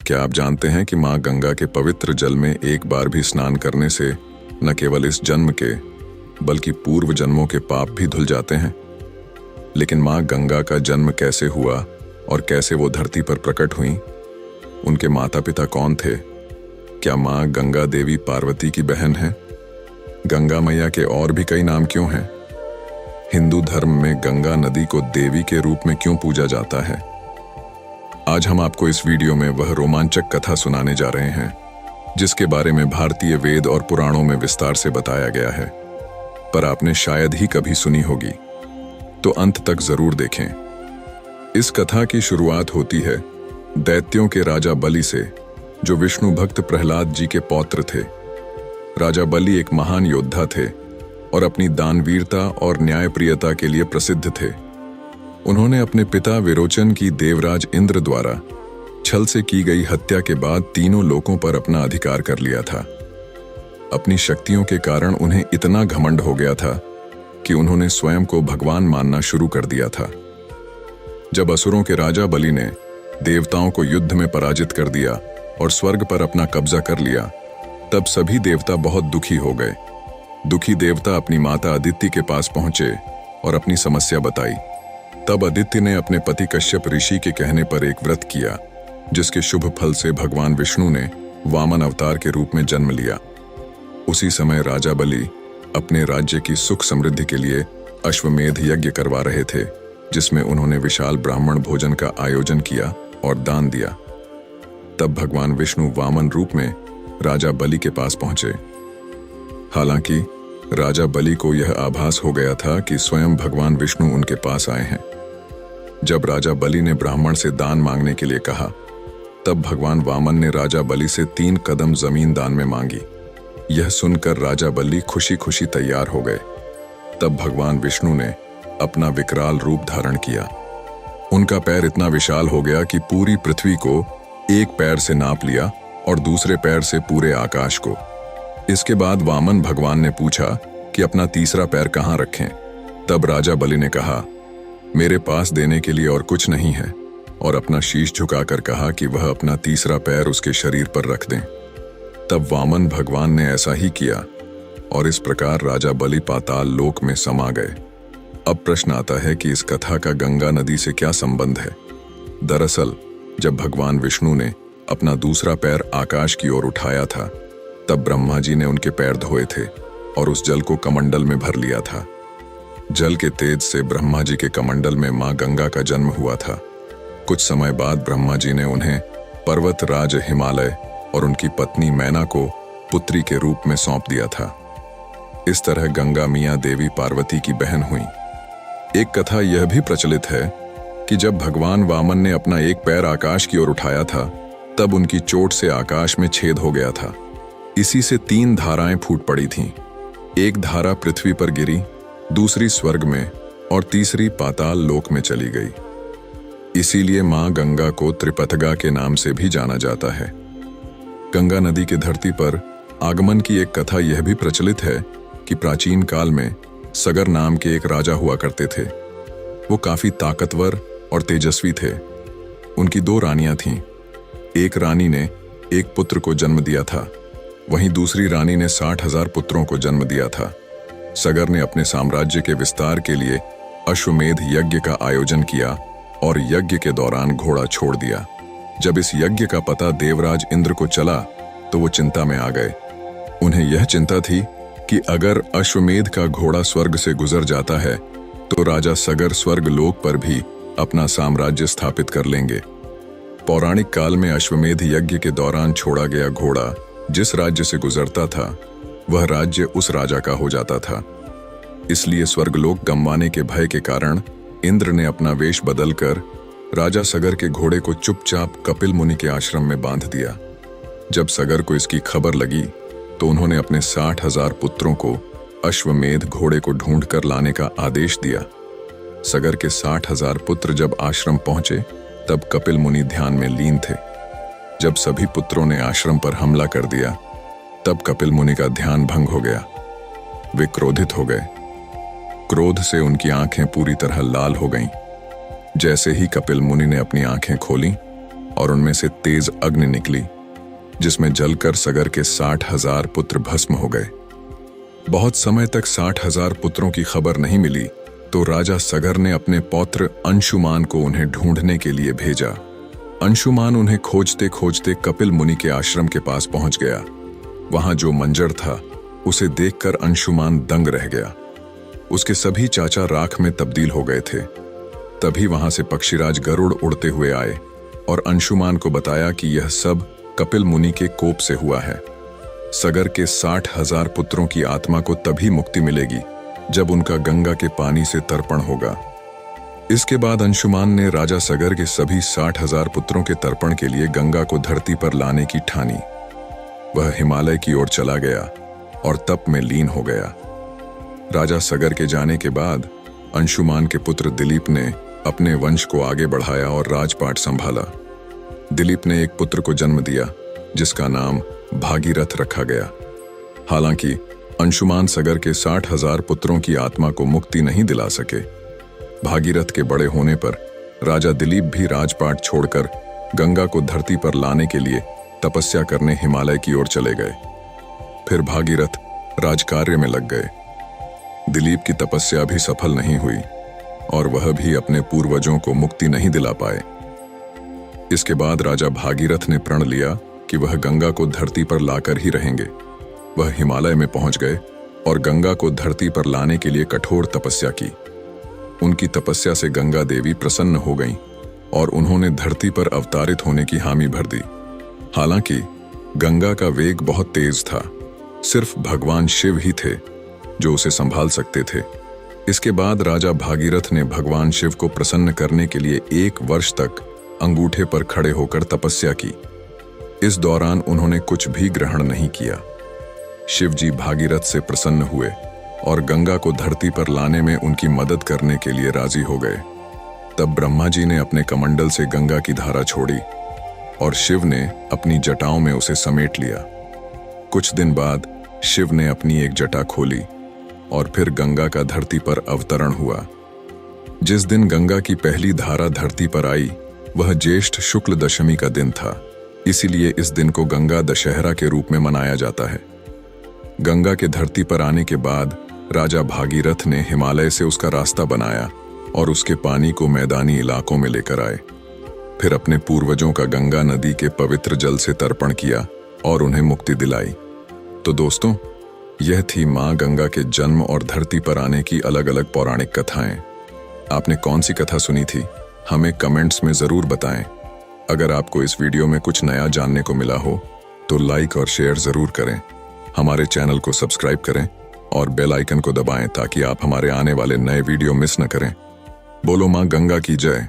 क्या आप जानते हैं कि माँ गंगा के पवित्र जल में एक बार भी स्नान करने से न केवल इस जन्म के बल्कि पूर्व जन्मों के पाप भी धुल जाते हैं। लेकिन माँ गंगा का जन्म कैसे हुआ और कैसे वो धरती पर प्रकट हुई? उनके माता पिता कौन थे? क्या माँ गंगा देवी पार्वती की बहन है? गंगा मैया के और भी कई नाम क्यों हैं? हिंदू धर्म में गंगा नदी को देवी के रूप में क्यों पूजा जाता है? आज हम आपको इस वीडियो में वह रोमांचक कथा सुनाने जा रहे हैं जिसके बारे में भारतीय वेद और पुराणों में विस्तार से बताया गया है, पर आपने शायद ही कभी सुनी होगी, तो अंत तक जरूर देखें। इस कथा की शुरुआत होती है दैत्यों के राजा बलि से, जो विष्णु भक्त प्रहलाद जी के पौत्र थे। राजा बलि एक महान योद्धा थे और अपनी दानवीरता और न्यायप्रियता के लिए प्रसिद्ध थे। उन्होंने अपने पिता विरोचन की देवराज इंद्र द्वारा छल से की गई हत्या के बाद तीनों लोकों पर अपना अधिकार कर लिया था। अपनी शक्तियों के कारण उन्हें इतना घमंड हो गया था कि उन्होंने स्वयं को भगवान मानना शुरू कर दिया था। जब असुरों के राजा बलि ने देवताओं को युद्ध में पराजित कर दिया और स्वर्ग पर अपना कब्जा कर लिया, तब सभी देवता बहुत दुखी हो गए। दुखी देवता अपनी माता अदिति के पास पहुंचे और अपनी समस्या बताई। तब अदिति ने अपने पति कश्यप ऋषि के कहने पर एक व्रत किया, जिसके शुभ फल से भगवान विष्णु ने वामन अवतार के रूप में जन्म लिया। उसी समय राजा बलि अपने राज्य की सुख समृद्धि के लिए अश्वमेध यज्ञ करवा रहे थे, जिसमें उन्होंने विशाल ब्राह्मण भोजन का आयोजन किया और दान दिया। तब भगवान विष्णु वामन रूप में राजा बलि के पास पहुंचे। हालांकि राजा बलि को यह आभास हो गया था कि स्वयं भगवान विष्णु उनके पास आए हैं। जब राजा बलि ने ब्राह्मण से दान मांगने के लिए कहा, तब भगवान वामन ने राजा बलि से 3 कदम जमीन दान में मांगी। यह सुनकर राजा बलि खुशी खुशी तैयार हो गए। तब भगवान विष्णु ने अपना विकराल रूप धारण किया। उनका पैर इतना विशाल हो गया कि पूरी पृथ्वी को एक पैर से नाप लिया और दूसरे पैर से पूरे आकाश को। इसके बाद वामन भगवान ने पूछा कि अपना तीसरा पैर कहाँ रखें। तब राजा बलि ने कहा, मेरे पास देने के लिए और कुछ नहीं है, और अपना शीश झुकाकर कहा कि वह अपना तीसरा पैर उसके शरीर पर रख दें। तब वामन भगवान ने ऐसा ही किया और इस प्रकार राजा बलि पाताल लोक में समा गए। अब प्रश्न आता है कि इस कथा का गंगा नदी से क्या संबंध है? दरअसल जब भगवान विष्णु ने अपना दूसरा पैर आकाश की ओर उठाया था, तब ब्रह्मा जी ने उनके पैर धोए थे और उस जल को कमंडल में भर लिया था। जल के तेज से ब्रह्मा जी के कमंडल में मां गंगा का जन्म हुआ था। कुछ समय बाद ब्रह्मा जी ने उन्हें पर्वत राज हिमालय और उनकी पत्नी मैना को पुत्री के रूप में सौंप दिया था। इस तरह गंगा मियां देवी पार्वती की बहन हुई। एक कथा यह भी प्रचलित है कि जब भगवान वामन ने अपना एक पैर आकाश की ओर उठाया था, तब उनकी चोट से आकाश में छेद हो गया था। इसी से 3 धाराएं फूट पड़ी थीं। एक धारा पृथ्वी पर गिरी, दूसरी स्वर्ग में और तीसरी पाताल लोक में चली गई। इसीलिए मां गंगा को त्रिपथगा के नाम से भी जाना जाता है। गंगा नदी के धरती पर आगमन की एक कथा यह भी प्रचलित है कि प्राचीन काल में सगर नाम के एक राजा हुआ करते थे। वो काफी ताकतवर और तेजस्वी थे। उनकी 2 रानियां थीं। एक रानी ने एक पुत्र को जन्म दिया था, वहीं दूसरी रानी ने 60,000 पुत्रों को जन्म दिया था। सगर ने अपने साम्राज्य के विस्तार के लिए अश्वमेध यज्ञ का आयोजन किया और यज्ञ के दौरान घोड़ा छोड़ दिया। जब इस यज्ञ का पता देवराज इंद्र को चला तो वो चिंता में आ गए। उन्हें यह चिंता थी कि अगर अश्वमेध का घोड़ा स्वर्ग से गुजर जाता है तो राजा सगर स्वर्ग लोक पर भी अपना साम्राज्य स्थापित कर लेंगे। पौराणिक काल में अश्वमेध यज्ञ के दौरान छोड़ा गया घोड़ा जिस राज्य से गुजरता था, वह राज्य उस राजा का हो जाता था। इसलिए स्वर्गलोक गंवाने के भय के कारण इंद्र ने अपना वेश बदलकर राजा सगर के घोड़े को चुपचाप कपिल मुनि के आश्रम में बांध दिया। जब सगर को इसकी खबर लगी तो उन्होंने अपने 60,000 पुत्रों को अश्वमेध घोड़े को ढूंढ कर लाने का आदेश दिया। सगर के 60,000 पुत्र जब आश्रम पहुंचे, तब कपिल मुनि ध्यान में लीन थे। जब सभी पुत्रों ने आश्रम पर हमला कर दिया, तब कपिल मुनि का ध्यान भंग हो गया। वे क्रोधित हो गए। क्रोध से उनकी आंखें पूरी तरह लाल हो गईं। जैसे ही कपिल मुनि ने अपनी आंखें खोलीं, और उनमें से तेज अग्नि निकली, जिसमें जलकर सगर के 60,000 पुत्र भस्म हो गए। बहुत समय तक 60,000 पुत्रों की खबर नहीं मिली, तो राजा सगर ने अपने पौत्र अंशुमान को उन्हें ढूंढने के लिए भेजा। अंशुमान उन्हें खोजते खोजते कपिल मुनि के आश्रम के पास पहुंच गया। वहां जो मंजर था उसे देखकर अंशुमान दंग रह गया। उसके सभी चाचा राख में तब्दील हो गए थे। तभी वहां से पक्षीराज गरुड़ उड़ते हुए आए और अंशुमान को बताया कि यह सब कपिल मुनि के कोप से हुआ है। सगर के 60,000 पुत्रों की आत्मा को तभी मुक्ति मिलेगी जब उनका गंगा के पानी से तर्पण होगा। इसके बाद अंशुमान ने राजा सगर के सभी 60,000 पुत्रों के तर्पण के लिए गंगा को धरती पर लाने की ठानी। वह हिमालय की ओर चला गया और तप में लीन हो गया। राजा सगर के जाने के बाद अंशुमान के पुत्र दिलीप ने अपने वंश को आगे बढ़ाया और राजपाट संभाला। दिलीप ने एक पुत्र को जन्म दिया जिसका नाम भागीरथ रखा गया। हालांकि अंशुमान सगर के 60,000 पुत्रों की आत्मा को मुक्ति नहीं दिला सके। भागीरथ के बड़े होने पर राजा दिलीप भी राजपाट छोड़कर गंगा को धरती पर लाने के लिए तपस्या करने हिमालय की ओर चले गए। फिर भागीरथ राजकार्य में लग गए। दिलीप की तपस्या भी सफल नहीं हुई और वह भी अपने पूर्वजों को मुक्ति नहीं दिला पाए। इसके बाद राजा भागीरथ ने प्रण लिया कि वह गंगा को धरती पर लाकर ही रहेंगे। वह हिमालय में पहुंच गए और गंगा को धरती पर लाने के लिए कठोर तपस्या की। उनकी तपस्या से गंगा देवी प्रसन्न हो गईं और उन्होंने धरती पर अवतारित होने की हामी भर दी। हालांकि गंगा का वेग बहुत तेज था। सिर्फ भगवान शिव ही थे जो उसे संभाल सकते थे। इसके बाद राजा भागीरथ ने भगवान शिव को प्रसन्न करने के लिए 1 वर्ष तक अंगूठे पर खड़े होकर तपस्या की। इस दौरान उन्होंने कुछ भी ग्रहण नहीं किया। शिव जी भागीरथ से प्रसन्न हुए और गंगा को धरती पर लाने में उनकी मदद करने के लिए राजी हो गए। तब ब्रह्मा जी ने अपने कमंडल से गंगा की धारा छोड़ी और शिव ने अपनी जटाओं में उसे समेट लिया। कुछ दिन बाद शिव ने अपनी एक जटा खोली और फिर गंगा का धरती पर अवतरण हुआ। जिस दिन गंगा की पहली धारा धरती पर आई वह ज्येष्ठ शुक्ल दशमी का दिन था। इसीलिए इस दिन को गंगा दशहरा के रूप में मनाया जाता है। गंगा के धरती पर आने के बाद राजा भागीरथ ने हिमालय से उसका रास्ता बनाया और उसके पानी को मैदानी इलाकों में लेकर आए। फिर अपने पूर्वजों का गंगा नदी के पवित्र जल से तर्पण किया और उन्हें मुक्ति दिलाई। तो दोस्तों, यह थी मां गंगा के जन्म और धरती पर आने की अलग अलग पौराणिक कथाएं। आपने कौन सी कथा सुनी थी हमें कमेंट्स में जरूर बताएं। अगर आपको इस वीडियो में कुछ नया जानने को मिला हो तो लाइक और शेयर जरूर करें। हमारे चैनल को सब्सक्राइब करें और बेल आइकन को दबाएं ताकि आप हमारे आने वाले नए वीडियो मिस न करें। बोलो मां गंगा की जय।